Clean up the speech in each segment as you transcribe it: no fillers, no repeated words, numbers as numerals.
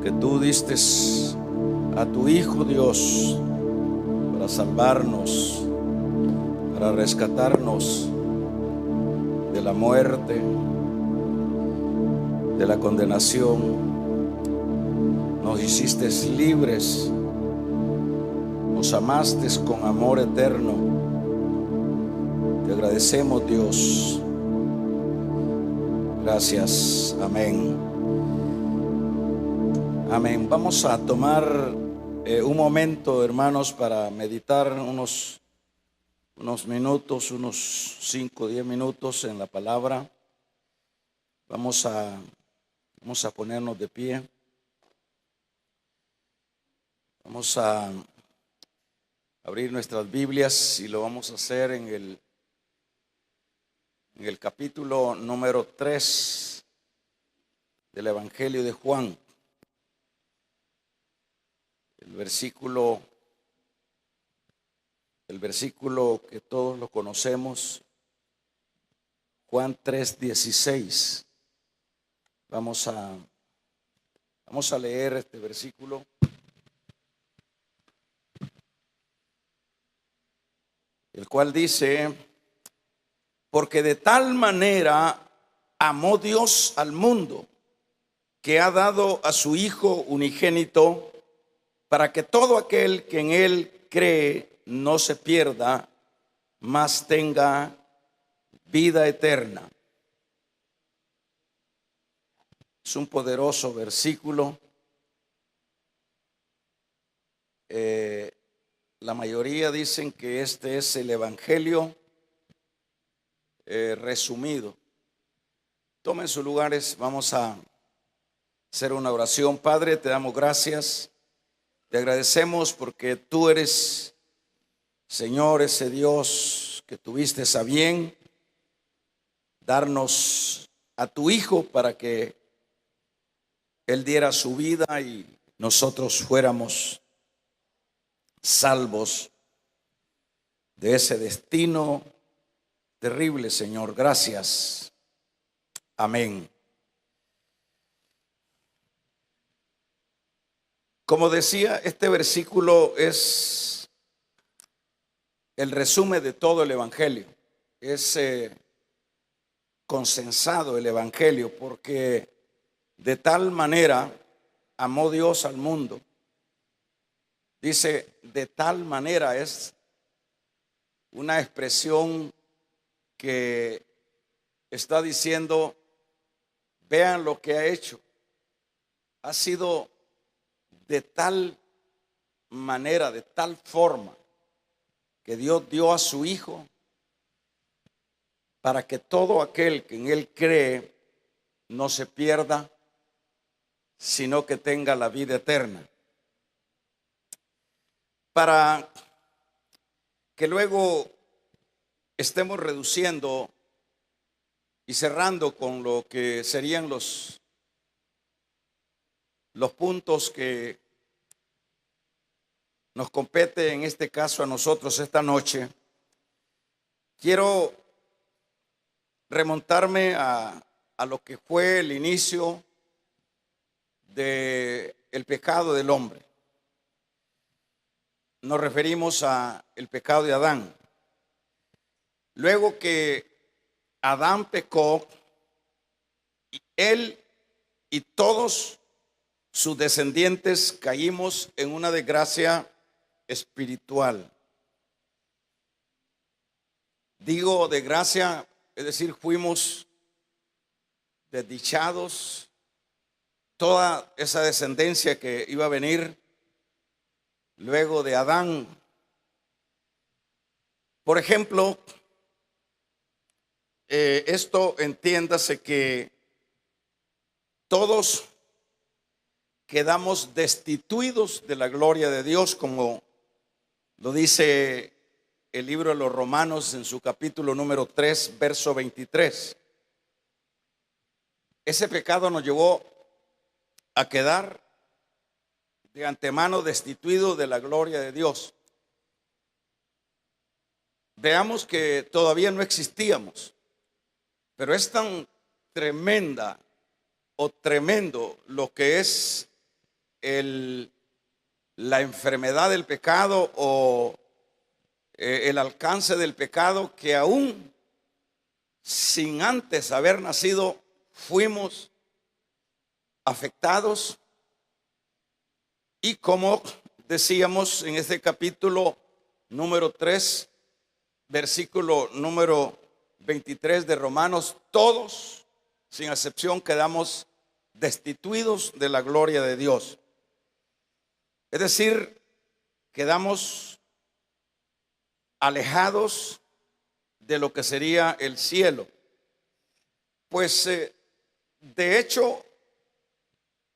que tú diste a tu Hijo Dios para salvarnos, para rescatarnos de la muerte, de la condenación. Nos hiciste libres, nos amaste con amor eterno. Te agradecemos, Dios. Gracias. Amén. Amén. Vamos a tomar un momento, hermanos, para meditar unos minutos, unos 5 o 10 minutos en la palabra. Vamos a ponernos de pie. Vamos a abrir nuestras Biblias y lo vamos a hacer en el capítulo número 3 del Evangelio de Juan. El versículo que todos lo conocemos, Juan 3:16. Vamos a leer este versículo. El cual dice: porque de tal manera amó Dios al mundo, que ha dado a su Hijo unigénito, para que todo aquel que en Él cree no se pierda, mas tenga vida eterna. Es un poderoso versículo. La mayoría dicen que este es el Evangelio resumido. Tomen sus lugares, vamos a hacer una oración. Padre, te damos gracias, te agradecemos porque tú eres, Señor, ese Dios que tuviste a bien darnos a tu Hijo para que Él diera su vida y nosotros fuéramos salvos de ese destino terrible, Señor. Gracias. Amén. Como decía, este versículo es el resumen de todo el Evangelio. Es consensado el Evangelio, porque de tal manera amó Dios al mundo. Dice, de tal manera, es una expresión que está diciendo, vean lo que ha hecho. Ha sido de tal manera, de tal forma, que Dios dio a su Hijo para que todo aquel que en Él cree no se pierda, sino que tenga la vida eterna. Para que luego estemos reduciendo y cerrando con lo que serían los puntos que nos compete en este caso a nosotros esta noche, quiero remontarme a lo que fue el inicio del pecado del hombre. Nos referimos al pecado de Adán. Luego que Adán pecó, él y todos sus descendientes caímos en una desgracia espiritual. Digo desgracia, es decir, fuimos desdichados. Toda esa descendencia que iba a venir luego de Adán. Por ejemplo, esto entiéndase que todos quedamos destituidos de la gloria de Dios, como lo dice el libro de los Romanos en su capítulo número 3, verso 23. Ese pecado nos llevó a quedar de antemano destituidos de la gloria de Dios. Veamos que todavía no existíamos, pero es tan tremenda o tremendo lo que es la enfermedad del pecado o el alcance del pecado, que aún sin antes haber nacido fuimos afectados. Y como decíamos en este capítulo número 3, versículo número 23 de Romanos, todos sin excepción quedamos destituidos de la gloria de Dios. Es decir, quedamos alejados de lo que sería el cielo. Pues de hecho,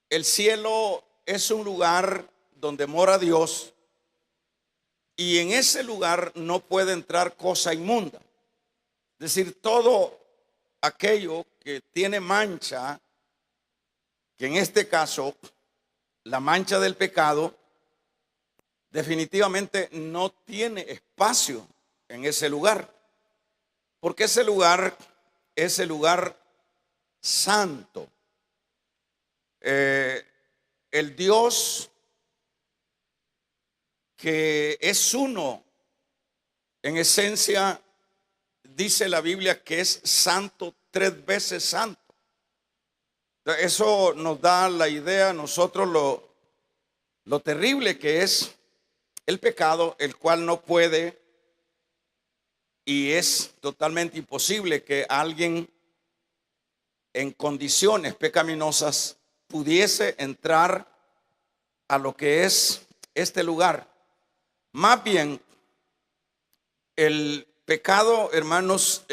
el cielo es un lugar donde mora Dios, y en ese lugar no puede entrar cosa inmunda. Es decir, todo aquello que tiene mancha, que en este caso la mancha del pecado, definitivamente no tiene espacio en ese lugar, porque ese lugar es el lugar santo. El Dios que es uno en esencia, dice la Biblia que es santo, 3 veces santo. Eso nos da la idea a nosotros lo terrible que es el pecado, el cual no puede, y es totalmente imposible que alguien en condiciones pecaminosas pudiese entrar a lo que es este lugar. Más bien, el pecado, hermanos,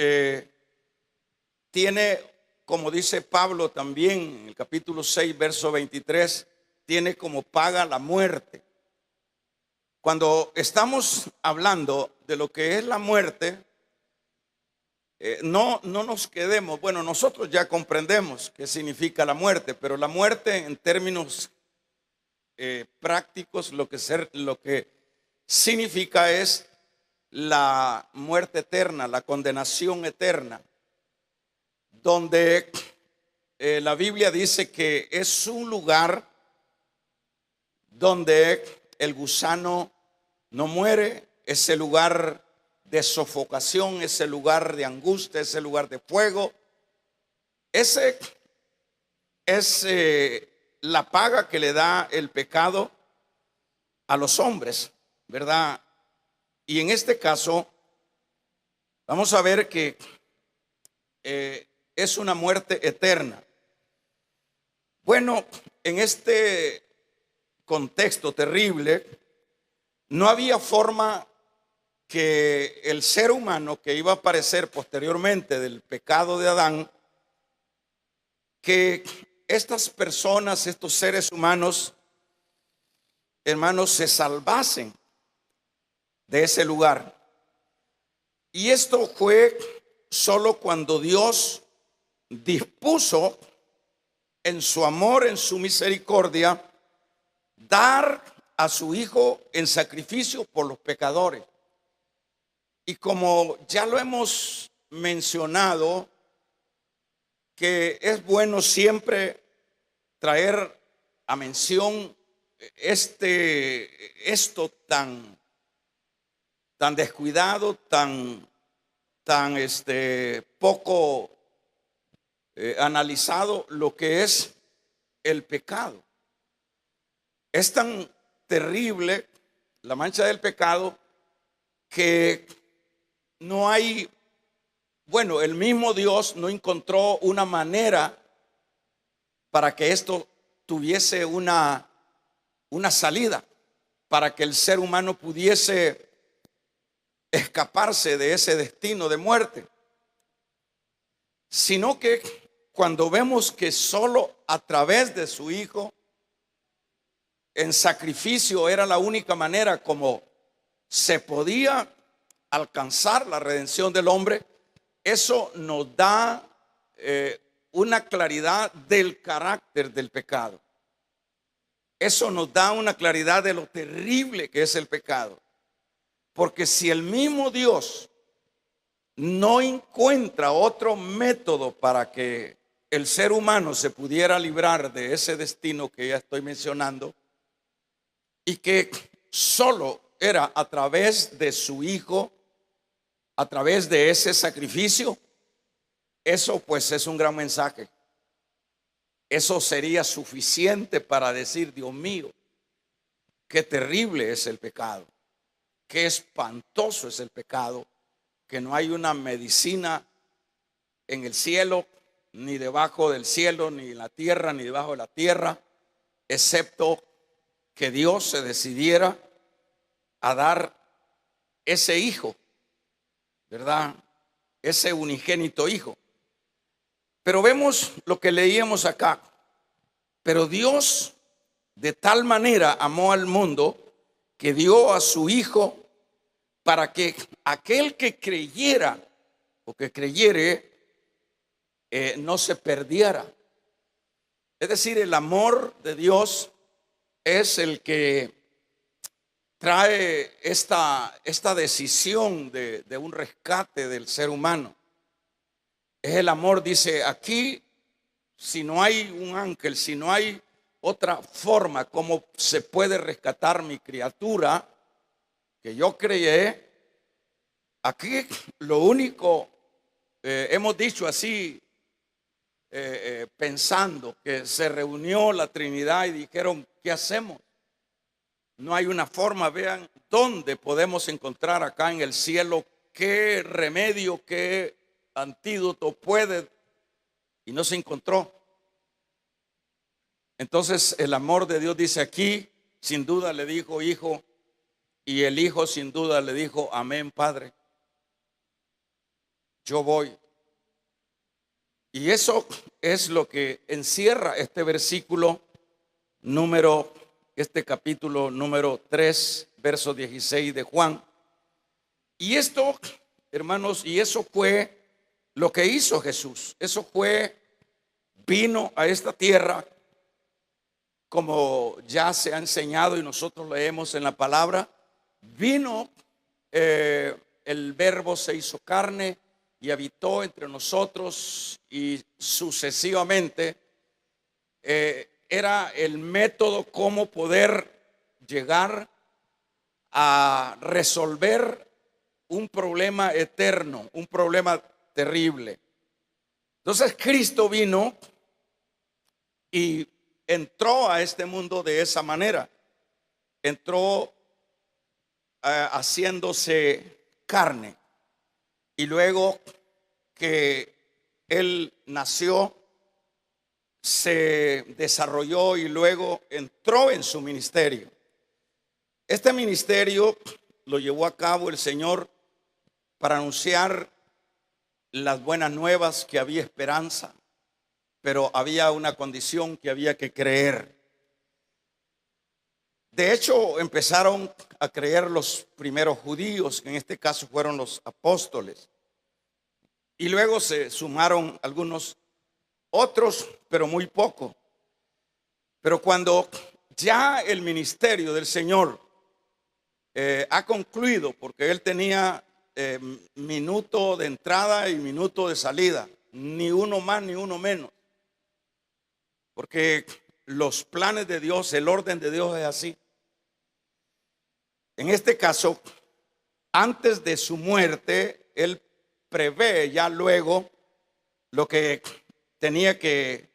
tiene, como dice Pablo también en el capítulo 6, verso 23, tiene como paga la muerte. Cuando estamos hablando de lo que es la muerte, no nos quedemos, bueno, nosotros ya comprendemos qué significa la muerte, pero la muerte en términos prácticos, lo que significa es la muerte eterna, la condenación eterna, donde la Biblia dice que es un lugar donde el gusano no muere, ese lugar de sofocación, ese lugar de angustia, ese lugar de fuego. Ese es la paga que le da el pecado a los hombres, ¿verdad? Y en este caso vamos a ver que es una muerte eterna. Bueno, en este contexto terrible, no había forma que el ser humano que iba a aparecer posteriormente del pecado de Adán, que estas personas, estos seres humanos, hermanos, se salvasen de ese lugar. Y esto fue solo cuando Dios dispuso en su amor, en su misericordia, dar a su Hijo en sacrificio por los pecadores. Y como ya lo hemos mencionado, que es bueno siempre traer a mención esto tan descuidado, tan poco analizado, lo que es el pecado. Es tan terrible la mancha del pecado que no hay, bueno, el mismo Dios no encontró una manera para que esto tuviese una salida, para que el ser humano pudiese escaparse de ese destino de muerte, sino que cuando vemos que solo a través de su Hijo en sacrificio era la única manera como se podía alcanzar la redención del hombre, eso nos da una claridad del carácter del pecado. Eso nos da una claridad de lo terrible que es el pecado. Porque si el mismo Dios no encuentra otro método para que el ser humano se pudiera librar de ese destino que ya estoy mencionando, y que solo era a través de su Hijo, a través de ese sacrificio. Eso pues es un gran mensaje. Eso sería suficiente para decir: Dios mío, qué terrible es el pecado, qué espantoso es el pecado, que no hay una medicina en el cielo, ni debajo del cielo, ni en la tierra, ni debajo de la tierra, excepto que Dios se decidiera a dar ese hijo, ¿verdad? Ese unigénito hijo. Pero vemos lo que leíamos acá. Pero Dios de tal manera amó al mundo que dio a su Hijo para que aquel que creyera o que creyere no se perdiera. Es decir, el amor de Dios es el que trae esta decisión de un rescate del ser humano. Es el amor, dice aquí: si no hay un ángel, si no hay otra forma como se puede rescatar mi criatura que yo creé, aquí lo único, hemos dicho así, pensando que se reunió la Trinidad y dijeron: ¿qué hacemos? No hay una forma. Vean dónde podemos encontrar acá en el cielo qué remedio, qué antídoto puede, y no se encontró. Entonces el amor de Dios, dice aquí, sin duda le dijo Hijo, y el Hijo sin duda le dijo: amén, Padre, yo voy. Y eso es lo que encierra este versículo este capítulo número 3, verso 16 de Juan. Y esto, hermanos, y eso fue lo que hizo Jesús. Eso fue, vino a esta tierra, como ya se ha enseñado y nosotros leemos en la palabra. Vino, el Verbo se hizo carne y habitó entre nosotros, y sucesivamente era el método cómo poder llegar a resolver un problema eterno, un problema terrible. Entonces Cristo vino y entró a este mundo de esa manera. Entró haciéndose carne, y luego que Él nació, se desarrolló y luego entró en su ministerio. Este ministerio lo llevó a cabo el Señor para anunciar las buenas nuevas, que había esperanza, pero había una condición: que había que creer. De hecho, empezaron a creer los primeros judíos, que en este caso fueron los apóstoles, y luego se sumaron algunos otros, pero muy poco. Pero cuando ya el ministerio del Señor ha concluido, porque Él tenía minuto de entrada y minuto de salida, ni uno más ni uno menos, porque los planes de Dios, el orden de Dios es así. En este caso, antes de su muerte, Él prevé ya luego lo que tenía que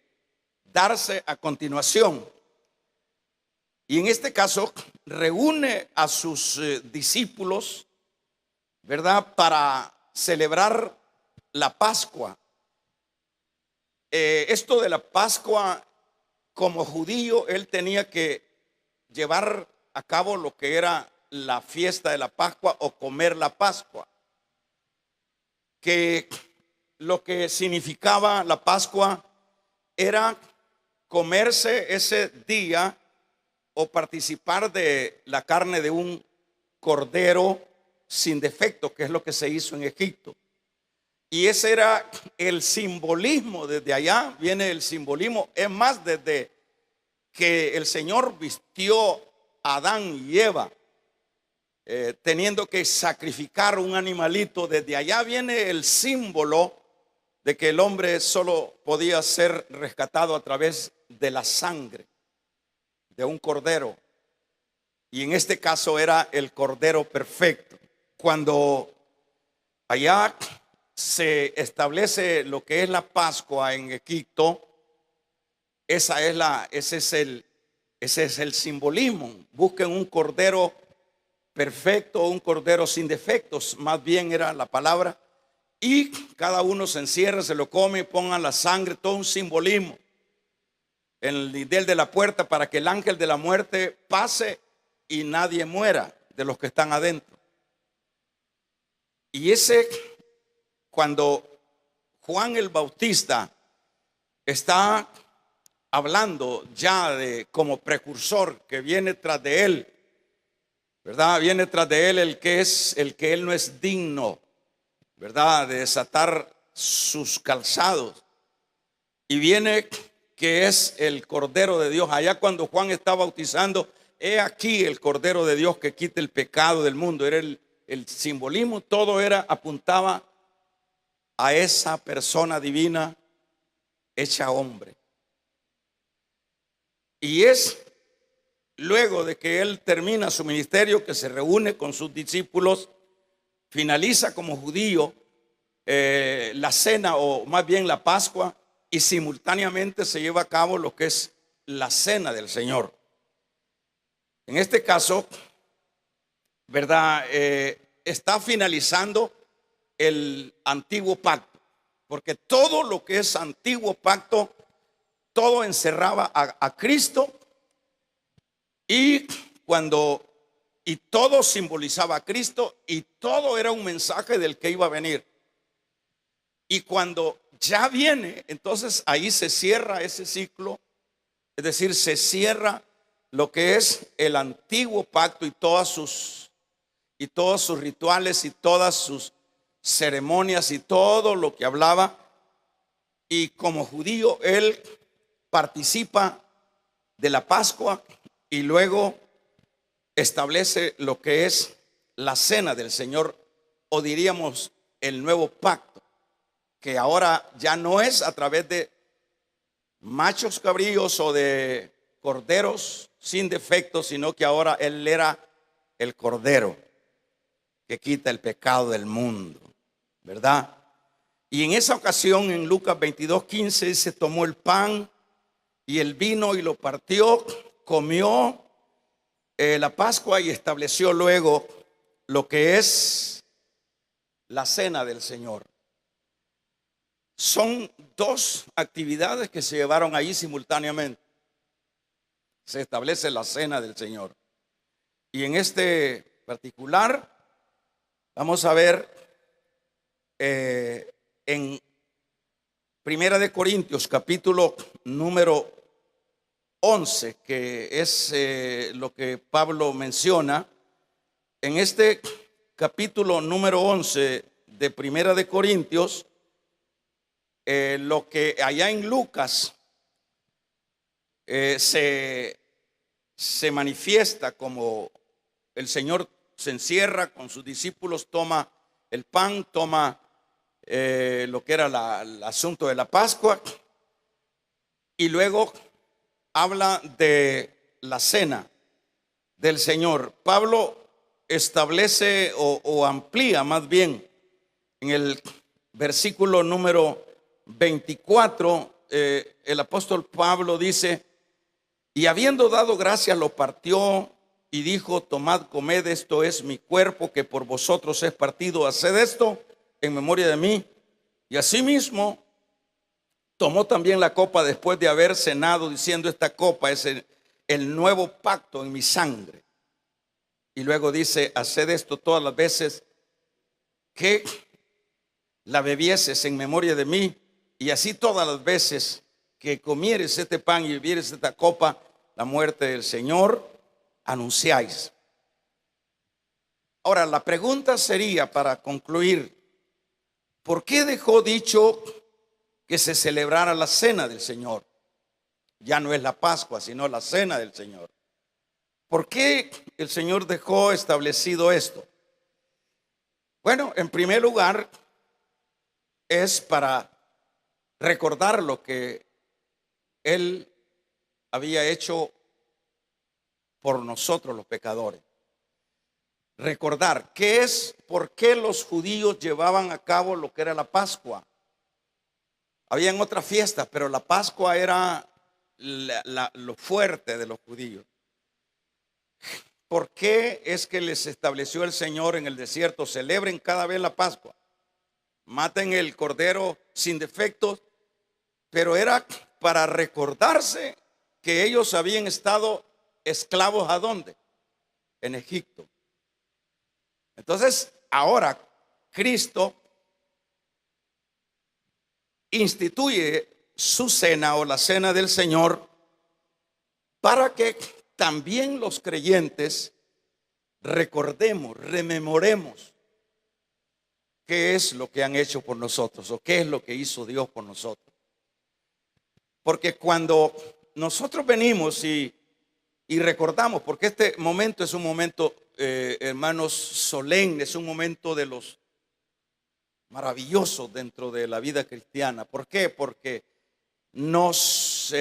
darse a continuación. Y en este caso reúne a sus discípulos, ¿verdad?, para celebrar la Pascua. Esto de la Pascua, como judío, él tenía que llevar a cabo lo que era la fiesta de la Pascua, o comer la Pascua, que lo que significaba la Pascua era comerse ese día o participar de la carne de un cordero sin defecto, que es lo que se hizo en Egipto. Y ese era el simbolismo. Desde allá viene el simbolismo. Es más, desde que el Señor vistió a Adán y Eva, teniendo que sacrificar un animalito, desde allá viene el símbolo de que el hombre solo podía ser rescatado a través de la sangre de un cordero. y en este caso era el Cordero perfecto. Cuando allá se establece lo que es la Pascua en Egipto, ese es el simbolismo. Busquen un cordero perfecto, un cordero sin defectos, más bien era la palabra. Y cada uno se encierra, se lo come, pongan la sangre, todo un simbolismo en el dintel de la puerta para que el ángel de la muerte pase y nadie muera de los que están adentro. Y cuando Juan el Bautista está hablando ya de como precursor que viene tras de él, ¿verdad? Viene tras de él el que él no es digno, ¿verdad?, de desatar sus calzados. Y viene que es el Cordero de Dios. Allá cuando Juan está bautizando, he aquí el Cordero de Dios que quita el pecado del mundo. Era el simbolismo, todo apuntaba a esa persona divina hecha hombre. Y es luego de que él termina su ministerio, que se reúne con sus discípulos, finaliza como judío la cena, o más bien la Pascua, y simultáneamente se lleva a cabo lo que es la cena del Señor. En este caso, ¿verdad? Está finalizando el antiguo pacto, porque todo lo que es antiguo pacto, todo encerraba a Cristo, y todo simbolizaba a Cristo, y todo era un mensaje del que iba a venir. Y cuando ya viene, entonces ahí se cierra ese ciclo, es decir, se cierra lo que es el antiguo pacto y todos sus rituales y todas sus ceremonias y todo lo que hablaba. Y como judío él participa de la Pascua y luego establece lo que es la cena del Señor, o diríamos el nuevo pacto, que ahora ya no es a través de machos cabríos o de corderos sin defectos, sino que ahora él era el Cordero que quita el pecado del mundo, ¿verdad? Y en esa ocasión, en Lucas 22:15, se tomó el pan y el vino y lo partió, comió la Pascua y estableció luego lo que es la cena del Señor. Son dos actividades que se llevaron ahí simultáneamente. Se establece la cena del Señor. Y en este particular, vamos a ver en Primera de Corintios, capítulo número 11, que es lo que Pablo menciona. En este capítulo número 11 de Primera de Corintios, lo que allá en Lucas se manifiesta como el Señor se encierra con sus discípulos, toma el pan, toma lo que era el asunto de la Pascua, y luego habla de la cena del Señor. Pablo establece o amplía más bien en el versículo número 24, el apóstol Pablo dice: y habiendo dado gracias lo partió y dijo: tomad, comed, esto es mi cuerpo que por vosotros es partido, haced esto en memoria de mí. Y asimismo tomó también la copa después de haber cenado, diciendo: esta copa es el nuevo pacto en mi sangre. Y luego dice: haced esto todas las veces que la bebieses en memoria de mí. Y así todas las veces que comieres este pan y bebieres esta copa, la muerte del Señor anunciáis. Ahora, la pregunta sería, para concluir: ¿por qué dejó dicho que se celebrara la cena del Señor? Ya no es la Pascua, sino la cena del Señor. ¿Por qué el Señor dejó establecido esto? Bueno, en primer lugar, es para recordar lo que Él había hecho por nosotros los pecadores. Recordar por qué los judíos llevaban a cabo lo que era la Pascua. Habían otras fiestas, pero la Pascua era lo fuerte de los judíos. ¿Por qué es que les estableció el Señor en el desierto? Celebren cada vez la Pascua. Maten el cordero sin defectos, pero era para recordarse que ellos habían estado esclavos ¿a dónde? En Egipto. Entonces, ahora Cristo instituye su cena o la cena del Señor para que también los creyentes recordemos, rememoremos qué es lo que han hecho por nosotros o qué es lo que hizo Dios por nosotros. Porque cuando nosotros venimos y recordamos, porque este momento es un momento, hermanos, solemne, es un momento de los maravillosos dentro de la vida cristiana. ¿Por qué? Porque nos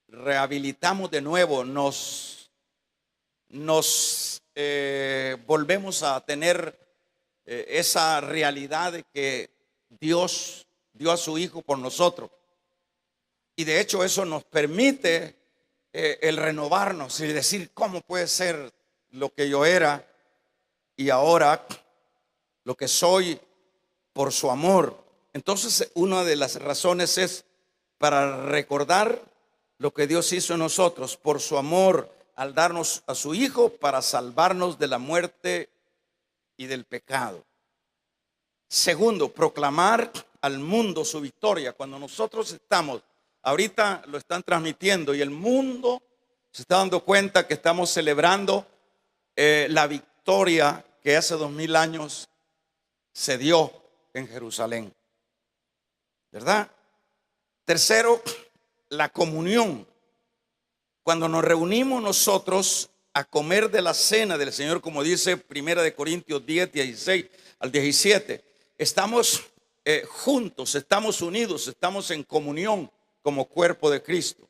rehabilitamos de nuevo, nos volvemos a tener esa realidad de que Dios dio a su Hijo por nosotros. Y de hecho eso nos permite el renovarnos y decir, ¿cómo puede ser lo que yo era y ahora lo que soy por su amor? Entonces, una de las razones es para recordar lo que Dios hizo en nosotros por su amor al darnos a su Hijo para salvarnos de la muerte y del pecado. Segundo, proclamar al mundo su victoria. Cuando nosotros estamos, ahorita lo están transmitiendo y el mundo se está dando cuenta que estamos celebrando la victoria que hace 2000 años se dio en Jerusalén, ¿verdad? Tercero, la comunión. Cuando nos reunimos nosotros a comer de la cena del Señor, como dice 1 Corintios 10, 16 al 17, estamos juntos, estamos unidos, estamos en comunión como cuerpo de Cristo.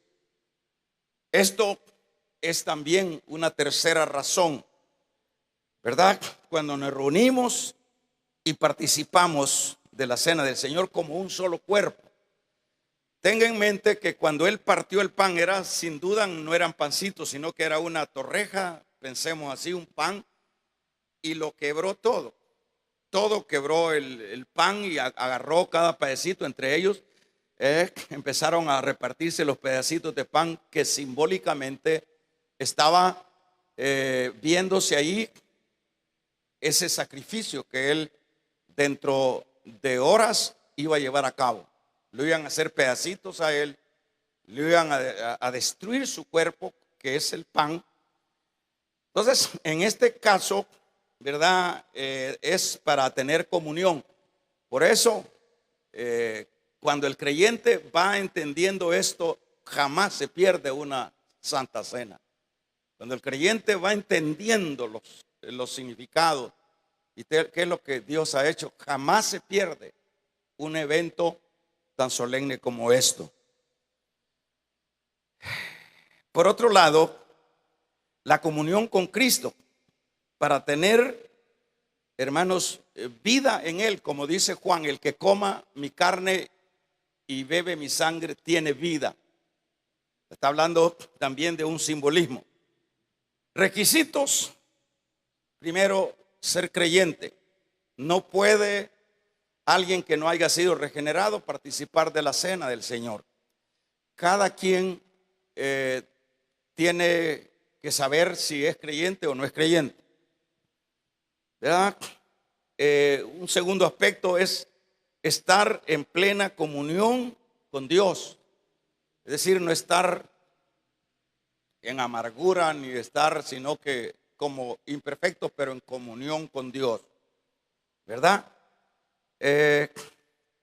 Esto es también una tercera razón, ¿verdad? Cuando nos reunimos y participamos de la cena del Señor como un solo cuerpo. Tenga en mente que cuando Él partió el pan era, sin duda, no eran pancitos, sino que era una torreja, pensemos así, un pan, y lo quebró todo. Todo quebró el pan y agarró cada pedacito. Entre ellos empezaron a repartirse los pedacitos de pan que simbólicamente estaba viéndose ahí ese sacrificio que Él dentro de horas iba a llevar a cabo. Lo iban a hacer pedacitos a Él, le iban a destruir su cuerpo, que es el pan. Entonces, en este caso, ¿verdad? Es para tener comunión. Por eso, cuando el creyente va entendiendo esto, jamás se pierde una santa cena. Cuando el creyente va entendiendo los significados y qué es lo que Dios ha hecho, jamás se pierde un evento tan solemne como esto. Por otro lado, la comunión con Cristo, para tener, hermanos, vida en Él, como dice Juan, el que coma mi carne y bebe mi sangre tiene vida. Está hablando también de un simbolismo. Requisitos: primero, ser creyente. No puede alguien que no haya sido regenerado participar de la cena del Señor. Cada quien tiene que saber si es creyente o no es creyente, ¿verdad? Un segundo aspecto es estar en plena comunión con Dios. Es decir, no estar en amargura ni estar, sino que como imperfectos, pero en comunión con Dios, ¿verdad?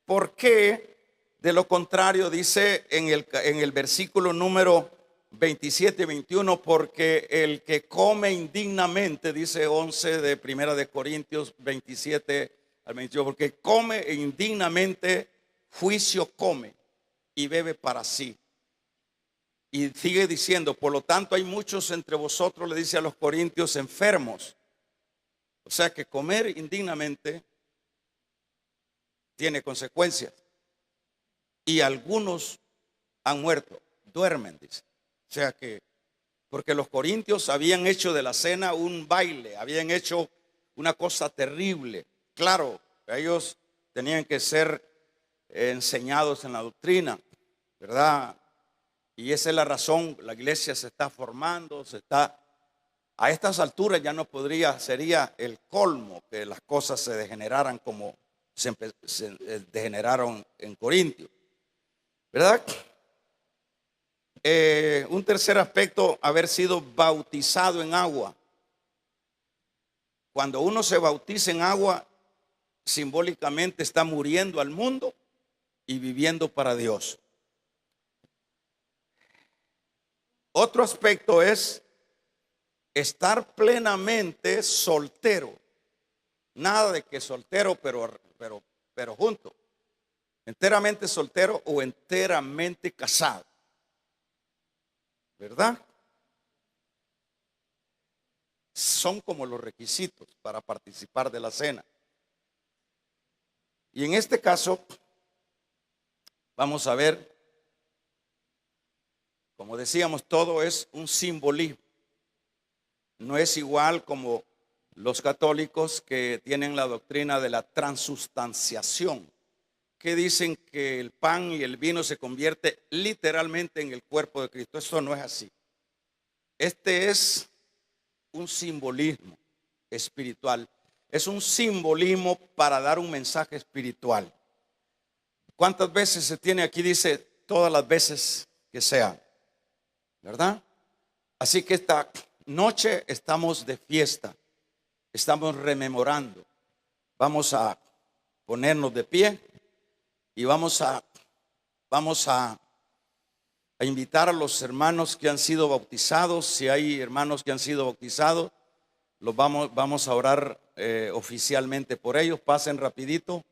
¿Por qué? De lo contrario, dice en el versículo número 27 y 21, porque el que come indignamente, dice 11 de 1 Corintios 27 al 28, porque come indignamente, juicio come y bebe para sí. Y sigue diciendo, por lo tanto hay muchos entre vosotros, le dice a los corintios, enfermos. O sea que comer indignamente tiene consecuencias. Y algunos han muerto, duermen, dice. O sea que, porque los corintios habían hecho de la cena un baile, habían hecho una cosa terrible. Claro, ellos tenían que ser enseñados en la doctrina, ¿verdad? Y esa es la razón, la iglesia se está formando, a estas alturas ya no sería el colmo que las cosas se degeneraran como se degeneraron en Corintio, ¿verdad? Un tercer aspecto, haber sido bautizado en agua. Cuando uno se bautiza en agua, simbólicamente está muriendo al mundo y viviendo para Dios. Otro aspecto es estar plenamente soltero. Nada de que soltero, pero junto. Enteramente soltero o enteramente casado. ¿Verdad? Son como los requisitos para participar de la cena. Y en este caso, vamos a ver, como decíamos, todo es un simbolismo. No es igual como los católicos que tienen la doctrina de la transustanciación, que dicen que el pan y el vino se convierte literalmente en el cuerpo de Cristo. Esto no es así. Este es un simbolismo espiritual. Es un simbolismo para dar un mensaje espiritual. ¿Cuántas veces se tiene aquí? Dice, todas las veces que sean, ¿verdad? Así que esta noche estamos de fiesta, estamos rememorando. Vamos a ponernos de pie y vamos a invitar a los hermanos que han sido bautizados. Si hay hermanos que han sido bautizados, vamos a orar oficialmente por ellos. Pasen rapidito,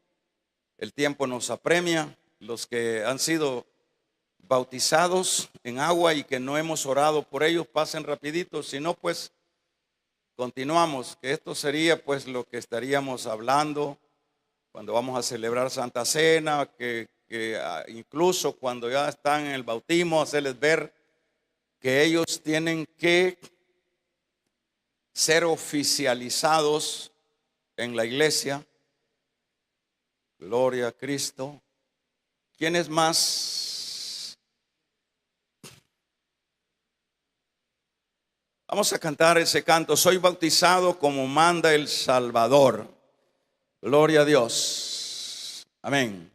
el tiempo nos apremia. Los que han sido bautizados en agua y que no hemos orado por ellos, pasen rapidito. Si no, pues continuamos, que esto sería pues lo que estaríamos hablando cuando vamos a celebrar Santa Cena, que incluso cuando ya están en el bautismo, hacerles ver que ellos tienen que ser oficializados en la iglesia. Gloria a Cristo. ¿Quiénes más? Vamos a cantar ese canto. Soy bautizado como manda el Salvador. Gloria a Dios. Amén.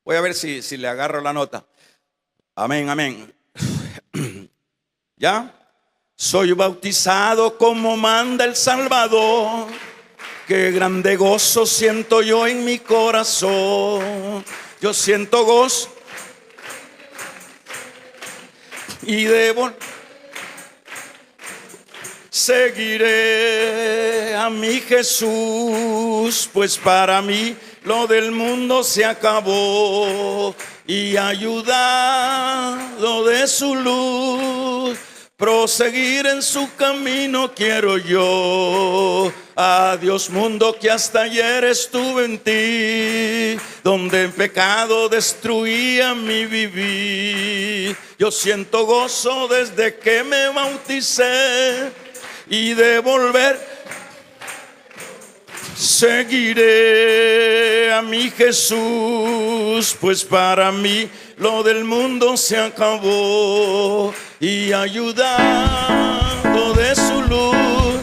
Voy a ver si le agarro la nota. Amén, amén. ¿Ya? Soy bautizado como manda el Salvador. Qué grande gozo siento yo en mi corazón. Yo siento gozo y debo seguiré a mi Jesús, pues para mí lo del mundo se acabó, y ayudado de su luz, proseguir en su camino quiero yo. Adiós mundo que hasta ayer estuve en ti, donde el pecado destruía mi vivir. Yo siento gozo desde que me bauticé, y de volver seguiré a mi Jesús, pues para mí lo del mundo se acabó, y ayudado de su luz,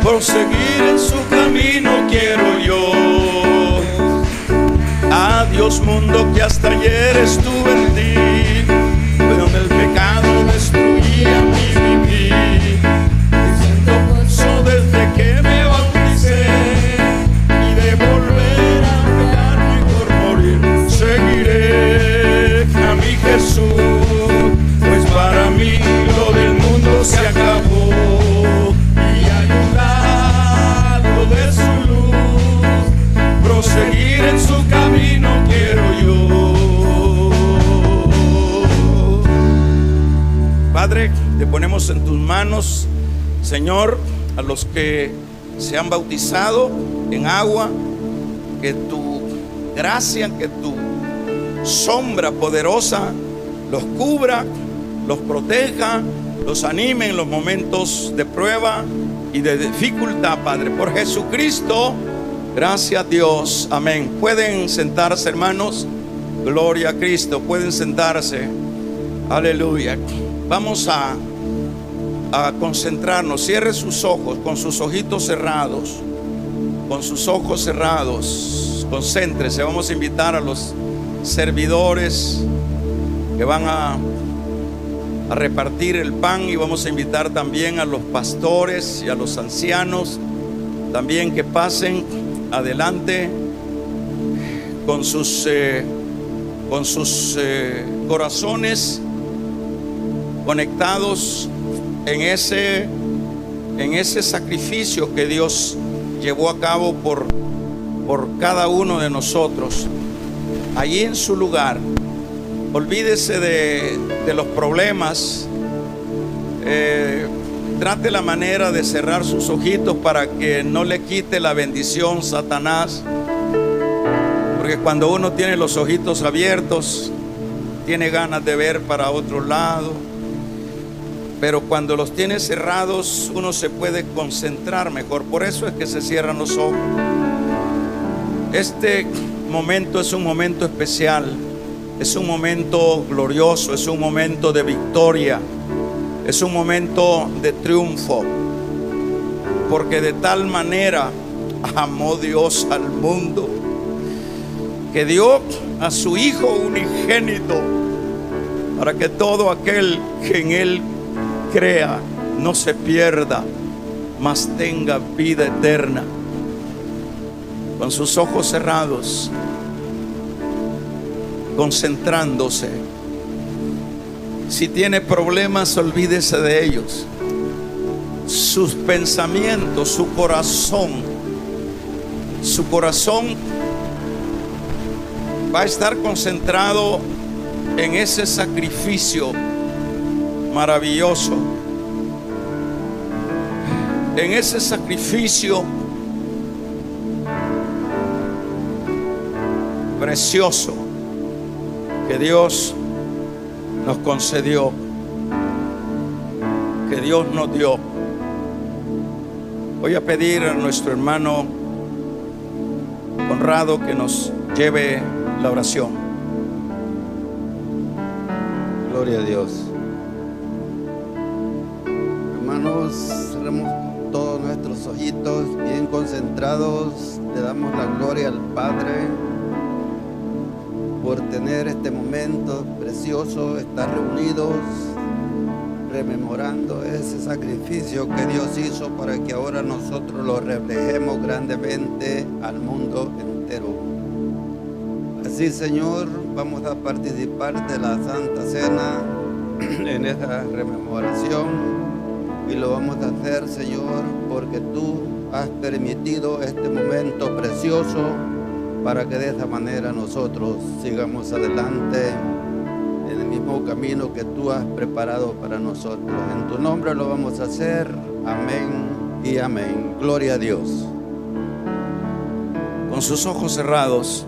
por seguir en su camino quiero yo. Adiós mundo que hasta ayer estuve en ti, donde el pecado destruía mi vivir. Siento gozo desde que me bauticé, y de volver a pecar mejor morir. Seguiré a mi Jesús, pues para mí lo del mundo se acabó, y ayudado de su luz, proseguir en su camino quiero yo. Padre, te ponemos en tus manos, Señor, a los que se han bautizado en agua, que tu gracia, que tu sombra poderosa los cubra, los proteja, los anime en los momentos de prueba y de dificultad, Padre. Por Jesucristo, gracias Dios, amén. Pueden sentarse, hermanos. Gloria a Cristo, pueden sentarse. Aleluya. Vamos a concentrarnos. Cierre sus ojos, con sus ojitos cerrados. Con sus ojos cerrados, concéntrese. Vamos a invitar a los servidores que van a repartir el pan, y vamos a invitar también a los pastores y a los ancianos también que pasen adelante con sus corazones conectados en ese sacrificio que Dios llevó a cabo por cada uno de nosotros. Allí en su lugar, olvídese de los problemas. Trate la manera de cerrar sus ojitos para que no le quite la bendición Satanás, porque cuando uno tiene los ojitos abiertos, tiene ganas de ver para otro lado, pero cuando los tiene cerrados, uno se puede concentrar mejor. Por eso es que se cierran los ojos. Este momento es un momento especial, es un momento glorioso, es un momento de victoria, es un momento de triunfo, porque de tal manera amó Dios al mundo, que dio a su Hijo unigénito, para que todo aquel que en Él crea no se pierda, mas tenga vida eterna. Con sus ojos cerrados, concentrándose. Si tiene problemas, olvídese de ellos. Sus pensamientos, su corazón va a estar concentrado en ese sacrificio maravilloso, en ese sacrificio precioso que Dios nos concedió, que Dios nos dio. Voy a pedir a nuestro hermano Conrado que nos lleve la oración. Gloria a Dios. Hermanos, cerremos todos nuestros ojitos bien concentrados. Le damos la gloria al Padre por tener este momento precioso, estar reunidos, rememorando ese sacrificio que Dios hizo para que ahora nosotros lo reflejemos grandemente al mundo entero. Así, Señor, vamos a participar de la Santa Cena en esa rememoración, y lo vamos a hacer, Señor, porque tú has permitido este momento precioso para que de esa manera nosotros sigamos adelante en el mismo camino que tú has preparado para nosotros. En tu nombre lo vamos a hacer. Amén y amén. Gloria a Dios. Con sus ojos cerrados,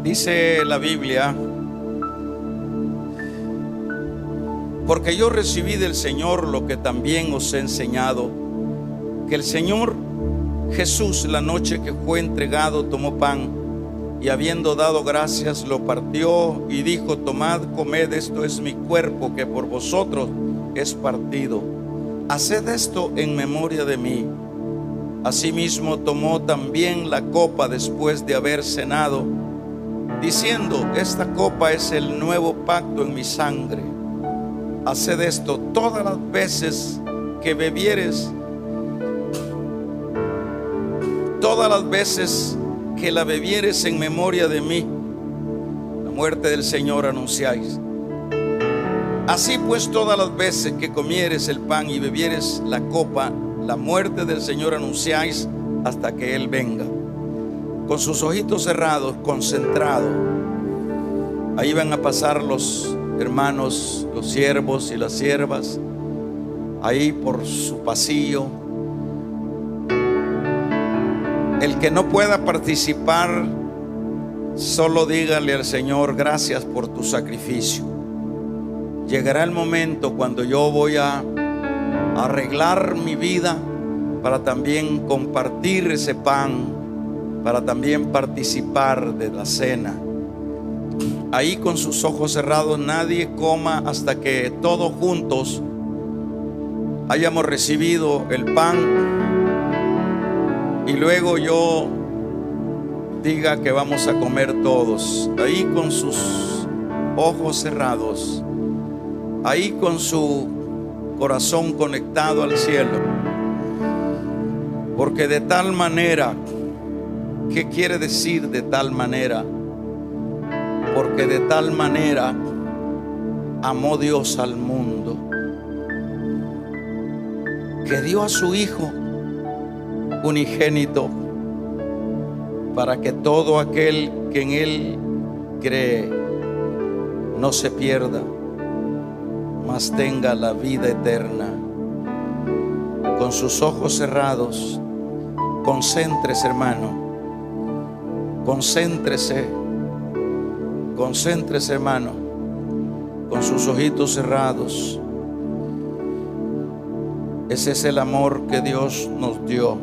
dice la Biblia: porque yo recibí del Señor lo que también os he enseñado, que el Señor Jesús, la noche que fue entregado, tomó pan, y habiendo dado gracias, lo partió y dijo: tomad, comed, esto es mi cuerpo, que por vosotros es partido. Haced esto en memoria de mí. Asimismo tomó también la copa después de haber cenado, diciendo: esta copa es el nuevo pacto en mi sangre. Haced esto todas las veces que bebieres, todas las veces que la bebieres en memoria de mí. La muerte del Señor anunciáis. Así pues, todas las veces que comieres el pan y bebieres la copa, la muerte del Señor anunciáis hasta que Él venga. Con sus ojitos cerrados, concentrados, ahí van a pasar los hermanos, los siervos y las siervas, ahí por su pasillo. El que no pueda participar, solo dígale al Señor: gracias por tu sacrificio. Llegará el momento cuando yo voy a arreglar mi vida para también compartir ese pan, para también participar de la cena. Ahí con sus ojos cerrados, nadie coma hasta que todos juntos hayamos recibido el pan y luego yo diga que vamos a comer todos. Ahí con sus ojos cerrados, ahí con su corazón conectado al cielo. Porque de tal manera, ¿qué quiere decir de tal manera? Porque de tal manera amó Dios al mundo, que dio a su Hijo unigénito, para que todo aquel que en Él cree no se pierda, mas tenga la vida eterna. Con sus ojos cerrados, concéntrese, hermano, concéntrese, hermano, con sus ojitos cerrados. Ese es el amor que Dios nos dio.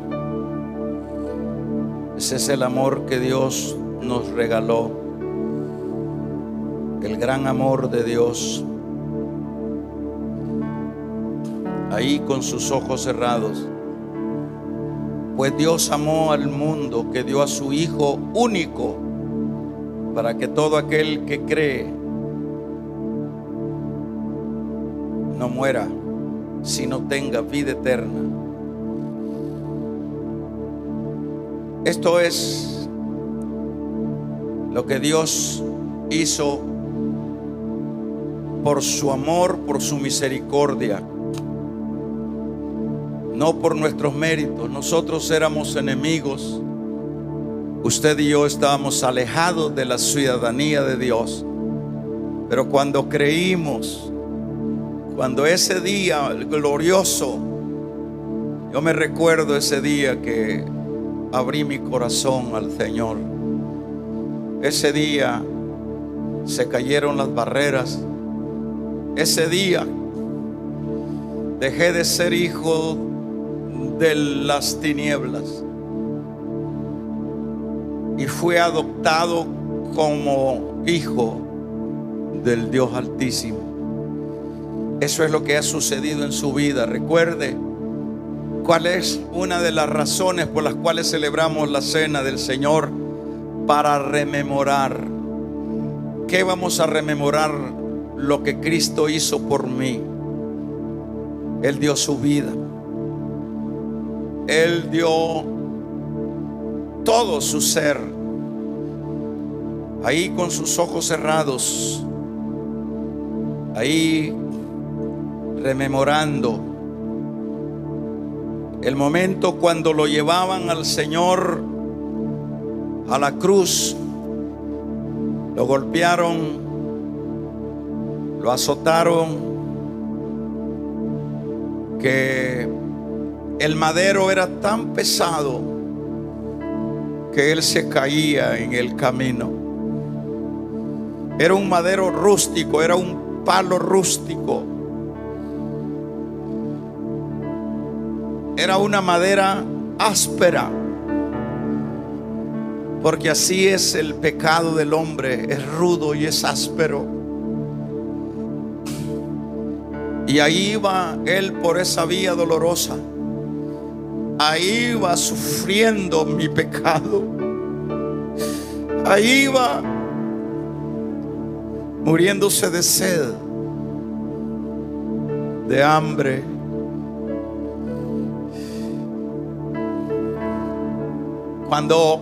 Ese es el amor que Dios nos regaló. El gran amor de Dios. Ahí con sus ojos cerrados. Pues Dios amó al mundo, que dio a su Hijo único, para que todo aquel que cree no muera, sino tenga vida eterna. Esto es lo que Dios hizo por su amor, por su misericordia, no por nuestros méritos. Nosotros éramos enemigos. Usted y yo estábamos alejados de la ciudadanía de Dios. Pero cuando creímos, cuando ese día glorioso, yo me recuerdo ese día que abrí mi corazón al Señor. Ese día se cayeron las barreras. Ese día dejé de ser hijo de las tinieblas y fui adoptado como hijo del Dios Altísimo. Eso es lo que ha sucedido en su vida. Recuerde cuál es una de las razones por las cuales celebramos la cena del Señor: para rememorar. ¿Qué vamos a rememorar? Lo que Cristo hizo por mí. Él dio su vida. Él dio todo su ser. Ahí con sus ojos cerrados, ahí rememorando el momento cuando lo llevaban al Señor a la cruz. Lo golpearon, lo azotaron, que el madero era tan pesado que él se caía en el camino. Era un madero rústico, era un palo rústico. Era una madera áspera, porque así es el pecado del hombre, es rudo y es áspero. Y ahí iba él por esa vía dolorosa. Ahí iba sufriendo mi pecado. Ahí iba muriéndose de sed, de hambre. Cuando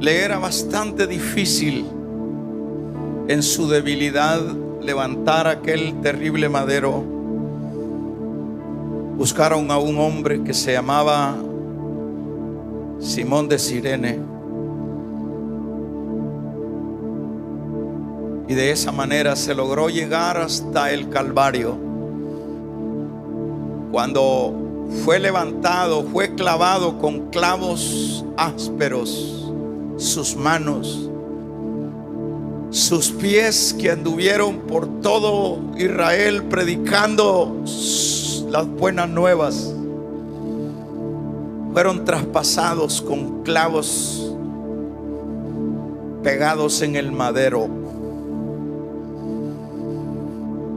le era bastante difícil en su debilidad levantar aquel terrible madero, buscaron a un hombre que se llamaba Simón de Cirene. Y de esa manera se logró llegar hasta el Calvario. Cuando fue levantado, fue clavado con clavos ásperos, sus manos, sus pies que anduvieron por todo Israel predicando las buenas nuevas, fueron traspasados con clavos pegados en el madero.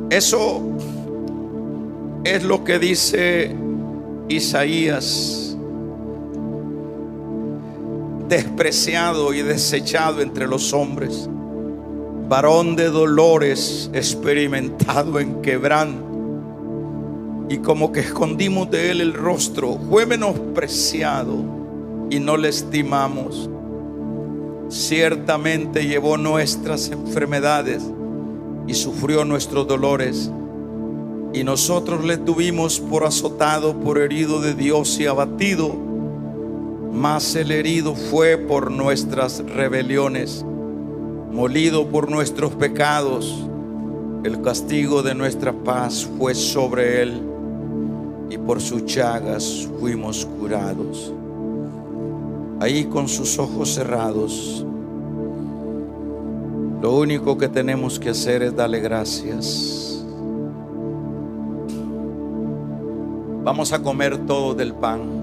Eso es lo que dice Isaías: despreciado y desechado entre los hombres, varón de dolores, experimentado en quebranto, y como que escondimos de él el rostro. Fue menospreciado y no le estimamos. Ciertamente llevó nuestras enfermedades y sufrió nuestros dolores, y nosotros le tuvimos por azotado, por herido de Dios y abatido. Mas el herido fue por nuestras rebeliones, molido por nuestros pecados. El castigo de nuestra paz fue sobre él, y por sus llagas fuimos curados. Ahí, con sus ojos cerrados, lo único que tenemos que hacer es darle gracias. Vamos a comer todo del pan.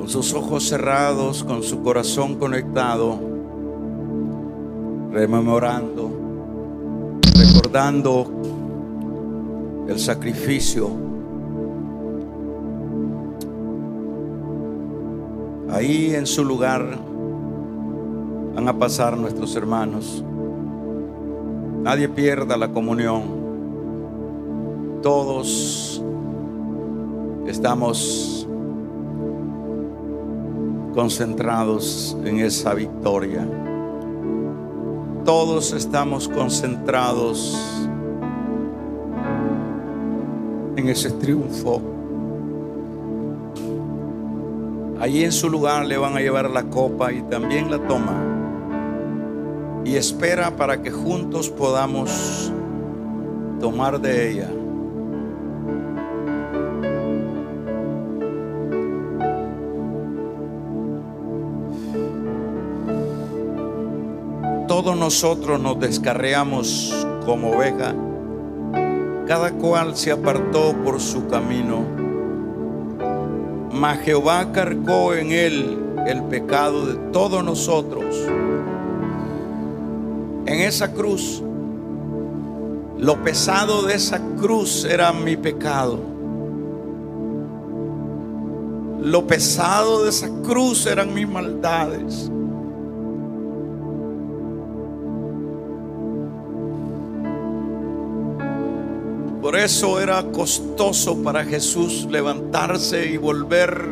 Sus ojos cerrados, con su corazón conectado, rememorando, recordando el sacrificio. Ahí en su lugar van a pasar nuestros hermanos. Nadie pierda la comunión. Todos estamos concentrados en esa victoria. Todos estamos concentrados en ese triunfo. Allí en su lugar le van a llevar la copa y también la toma, y espera para que juntos podamos tomar de ella. Todos nosotros nos descarriamos como oveja, cada cual se apartó por su camino, mas Jehová cargó en él el pecado de todos nosotros. En esa cruz, lo pesado de esa cruz era mi pecado. Lo pesado de esa cruz eran mis maldades. Por eso era costoso para Jesús levantarse y volver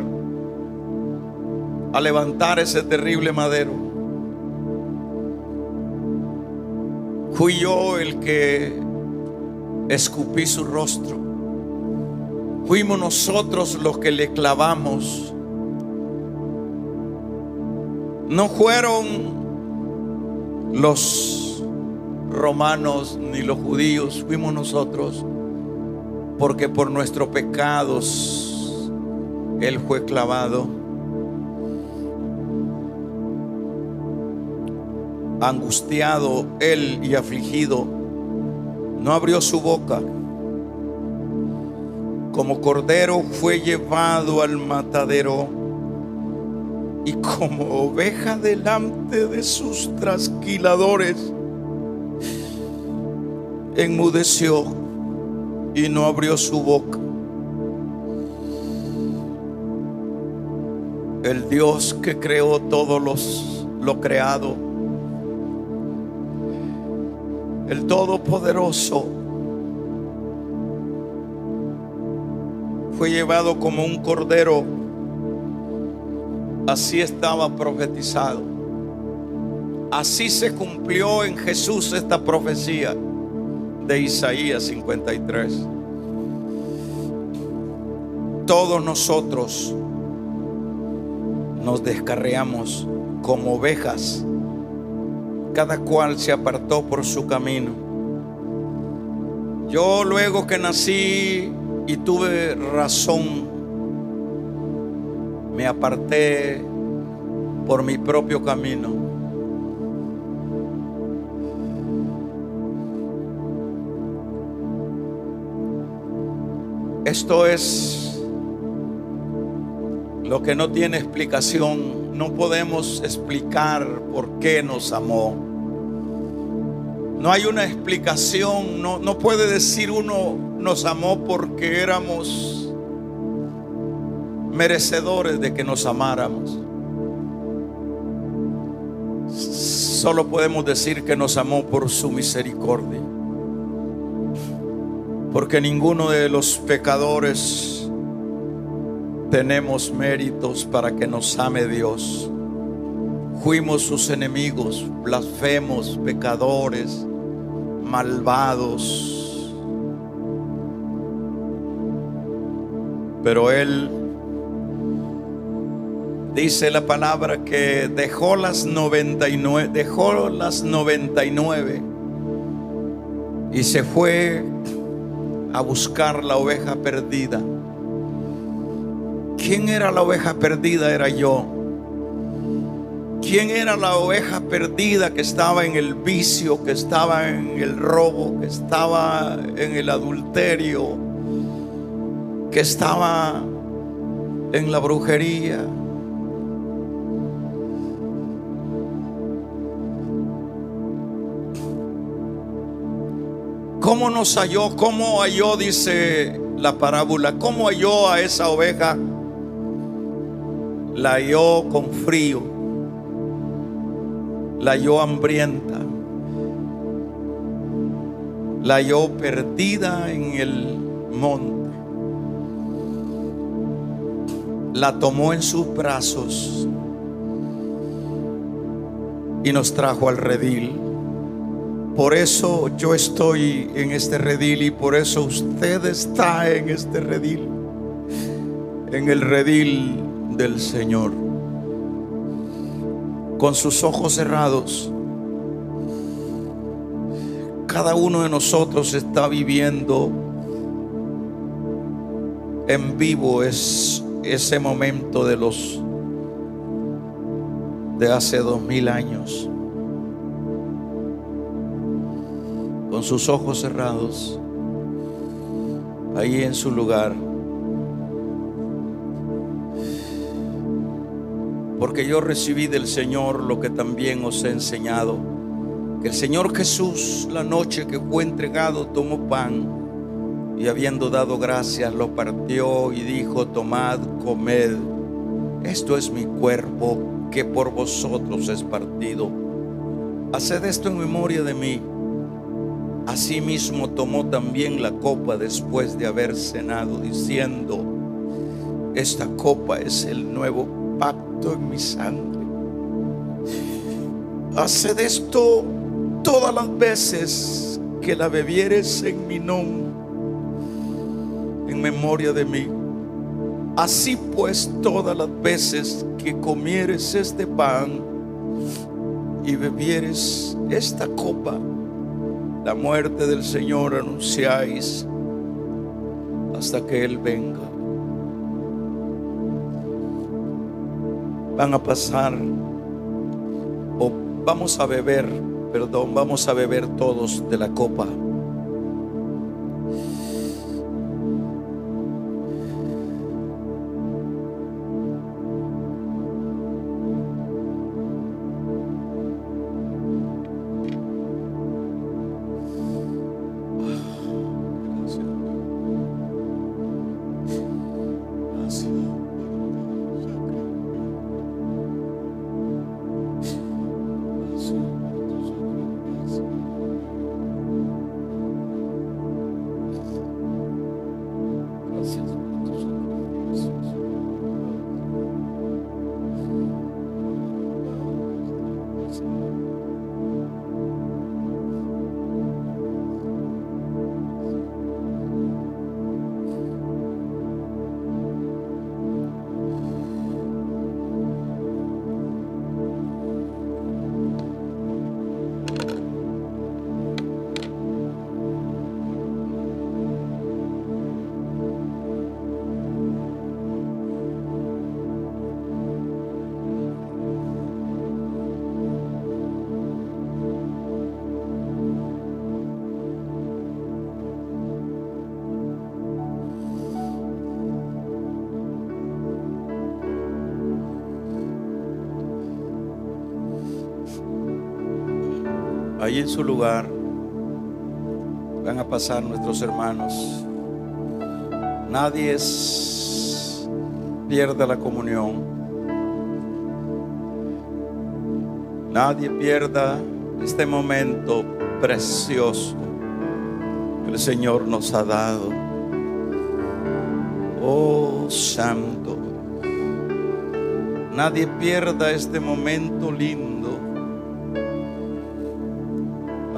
a levantar ese terrible madero. Fui yo el que escupí su rostro. Fuimos nosotros los que le clavamos. No fueron los romanos ni los judíos, fuimos nosotros. Porque por nuestros pecados Él fue clavado. Angustiado Él y afligido, no abrió su boca. como cordero fue llevado al matadero, y como oveja delante de sus trasquiladores, enmudeció y no abrió su boca. El Dios que creó todo lo creado, el Todopoderoso, fue llevado como un cordero. Así estaba profetizado. Así se cumplió en Jesús esta profecía de Isaías 53. Todos nosotros nos descarriamos como ovejas, cada cual se apartó por su camino. Yo, luego que nací y tuve razón, me aparté por mi propio camino. Esto es lo que no tiene explicación. No podemos explicar por qué nos amó. No hay una explicación. No puede decir uno nos amó porque éramos merecedores de que nos amáramos. Solo podemos decir que nos amó por su misericordia, porque ninguno de los pecadores tenemos méritos para que nos ame Dios. Fuimos sus enemigos, blasfemos, pecadores, malvados, pero Él, dice la palabra, que dejó las 99 y se fue a buscar la oveja perdida. ¿Quién era la oveja perdida? Era yo. ¿Quién era la oveja perdida que estaba en el vicio, que estaba en el robo, que estaba en el adulterio, que estaba en la brujería? ¿Cómo nos halló? ¿Cómo halló? Dice la parábola. ¿Cómo halló a esa oveja? La halló con frío, la halló hambrienta, la halló perdida en el monte. La tomó en sus brazos y nos trajo al redil. Por eso yo estoy en este redil, y por eso usted está en este redil, en el redil del Señor. Con sus ojos cerrados, cada uno de nosotros está viviendo en vivo ese momento de hace 2000 años. Con sus ojos cerrados, ahí en su lugar. Porque yo recibí del Señor lo que también os he enseñado, que el Señor Jesús, la noche que fue entregado, tomó pan y, habiendo dado gracias, lo partió y dijo: tomad, comed, esto es mi cuerpo, que por vosotros es partido. Haced esto en memoria de mí. Asimismo tomó también la copa después de haber cenado, diciendo: esta copa es el nuevo pacto en mi sangre. Haced esto todas las veces que la bebieres en mi nombre, en memoria de mí. Así pues, todas las veces que comieres este pan y bebieres esta copa, la muerte del Señor anunciáis hasta que Él venga. Van a pasar, o vamos a beber todos de la copa. Ahí en su lugar van a pasar nuestros hermanos. Nadie pierda la comunión. Nadie pierda este momento precioso que el Señor nos ha dado. Oh Santo, nadie pierda este momento lindo.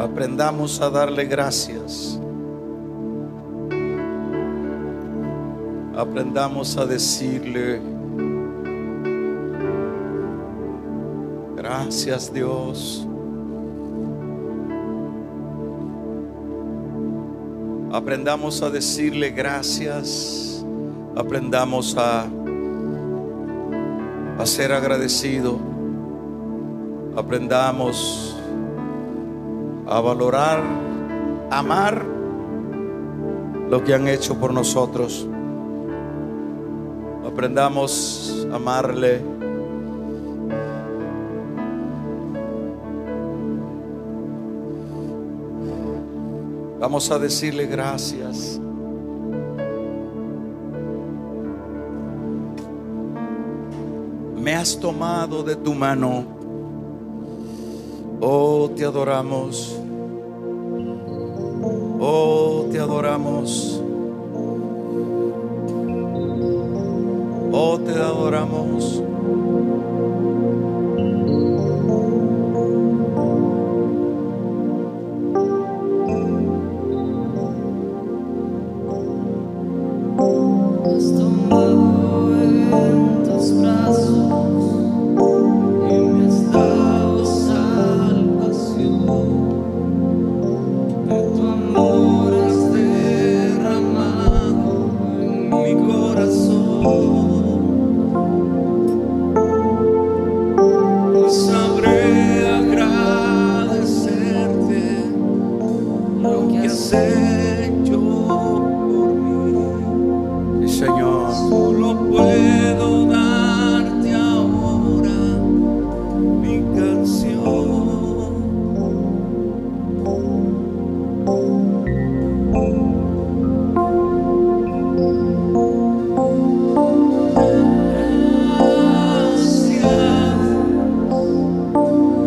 Aprendamos a darle gracias. Aprendamos a decirle: gracias, Dios. Aprendamos a decirle gracias. Aprendamos a ser agradecido. Aprendamos a valorar, amar lo que han hecho por nosotros. Aprendamos a amarle. Vamos a decirle gracias. Me has tomado de tu mano. Oh, te adoramos. Oh, te adoramos. Oh, te adoramos. Has tomado en tus brazos y me has dado salvación. De tu amor has derramado en mi corazón. Sabré agradecerte lo que has hecho por mí. Sí, Señor. Solo puedo darte ahora mi canción.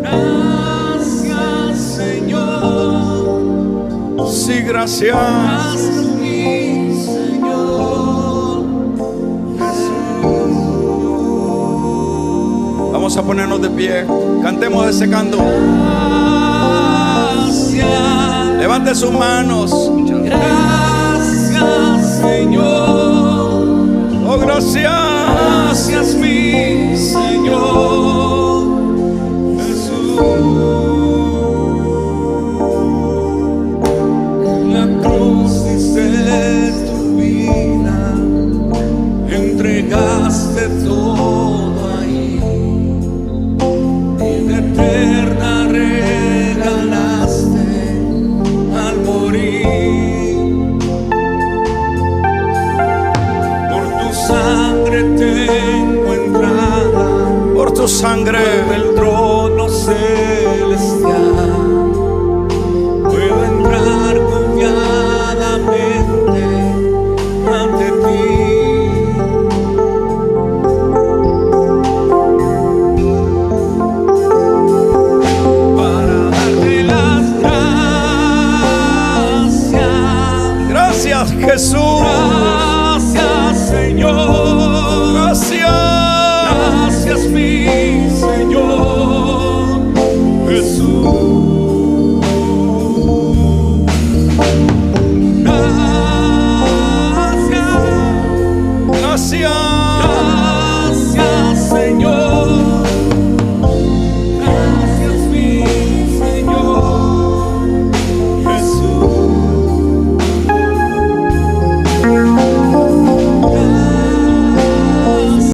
Gracias, Señor. Sí, gracias. Gracias, mi Señor Jesús. Vamos a ponernos de pie. Cantemos ese canto. Gracias. Levante sus manos. Gracias, Señor. Oh, gracias. Gracias, mi Señor Jesús. En la cruz diste tu vida, entregaste todo ahí, vida eterna regalaste al morir. Por tu sangre tengo entrada, Por tu sangre. el trono celestial. Puedo entrar confiadamente ante ti. Para darte las gracias. Gracias, Jesús. Gracias, Señor. Gracias. Gracias, mi Señor Jesús.